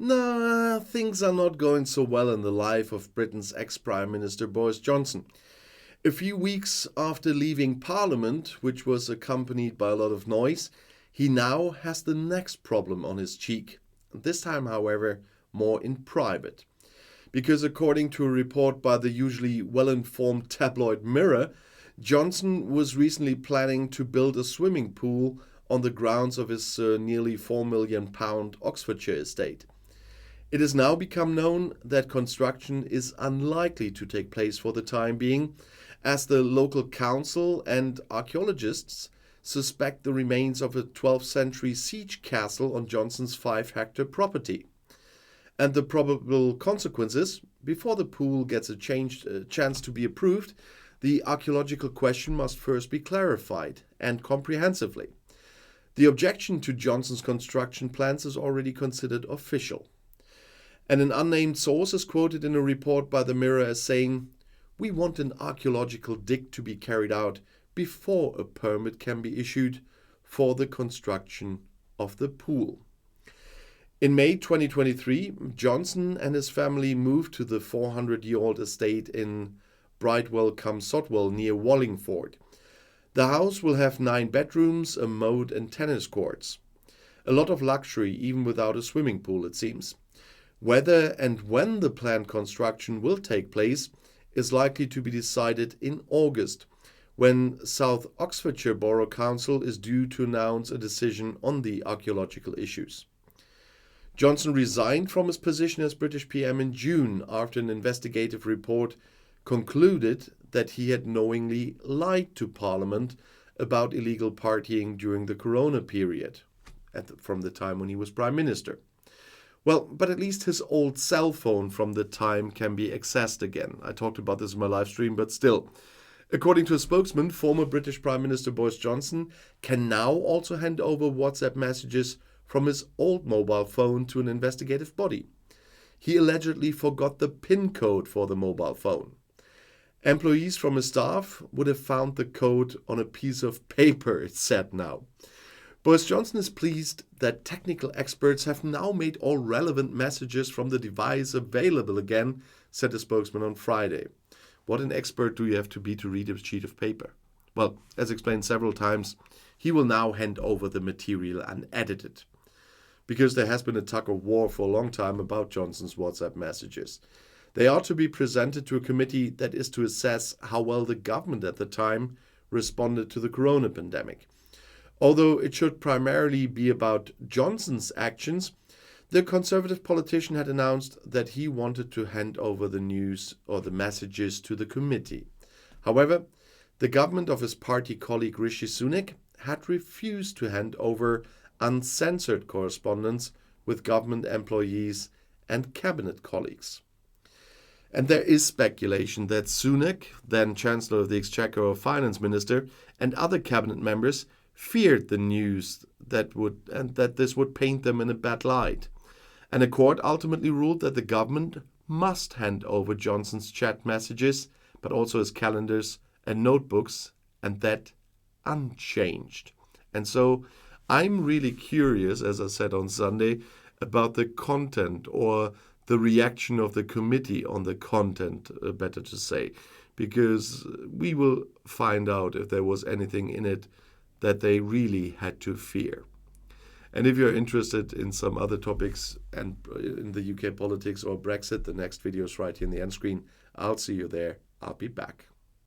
No, things are not going so well in the life of Britain's ex-Prime Minister Boris Johnson. A few weeks after leaving Parliament, which was accompanied by a lot of noise, he now has the next problem on his cheek. This time, however, more in private. Because according to a report by the usually well-informed tabloid Mirror, Johnson was recently planning to build a swimming pool on the grounds of his nearly £4 million Oxfordshire estate. It has now become known that construction is unlikely to take place for the time being, as the local council and archaeologists suspect the remains of a 12th century siege castle on Johnson's 5-hectare property. And the probable consequences, before the pool gets a chance to be approved, the archaeological question must first be clarified, and comprehensively. The objection to Johnson's construction plans is already considered official. And an unnamed source is quoted in a report by the Mirror as saying, "We want an archaeological dig to be carried out before a permit can be issued for the construction of the pool." In May 2023, Johnson and his family moved to the 400-year-old estate in Bridewell-cum-Sotwell near Wallingford. The house will have 9 bedrooms, a moat and tennis courts. A lot of luxury, even without a swimming pool, it seems. Whether and when the planned construction will take place is likely to be decided in August, when South Oxfordshire Borough Council is due to announce a decision on the archaeological issues. Johnson resigned from his position as British PM in June after an investigative report concluded that he had knowingly lied to Parliament about illegal partying during the Corona period, from the time when he was Prime Minister. Well, but at least his old cell phone from the time can be accessed again. I talked about this in my live stream, but still. According to a spokesman, former British Prime Minister Boris Johnson can now also hand over WhatsApp messages from his old mobile phone to an investigative body. He allegedly forgot the PIN code for the mobile phone. Employees from his staff would have found the code on a piece of paper, it's said now. Boris Johnson is pleased that technical experts have now made all relevant messages from the device available again, said a spokesman on Friday. What an expert do you have to be to read a sheet of paper? Well, as explained several times, he will now hand over the material unedited. Because there has been a tug of war for a long time about Johnson's WhatsApp messages. They are to be presented to a committee that is to assess how well the government at the time responded to the corona pandemic. Although it should primarily be about Johnson's actions, the Conservative politician had announced that he wanted to hand over the news or the messages to the committee. However, the government of his party colleague Rishi Sunak had refused to hand over uncensored correspondence with government employees and cabinet colleagues. And there is speculation that Sunak, then Chancellor of the Exchequer or Finance Minister, and other cabinet members feared the news that this would paint them in a bad light. And a court ultimately ruled that the government must hand over Johnson's chat messages, but also his calendars and notebooks, and that unchanged. And so I'm really curious, as I said on Sunday, about the content or the reaction of the committee on the content, better to say, because we will find out if there was anything in it that they really had to fear. And if you're interested in some other topics and in the UK politics or Brexit, the next video is right here in the end screen. I'll see you there. I'll be back.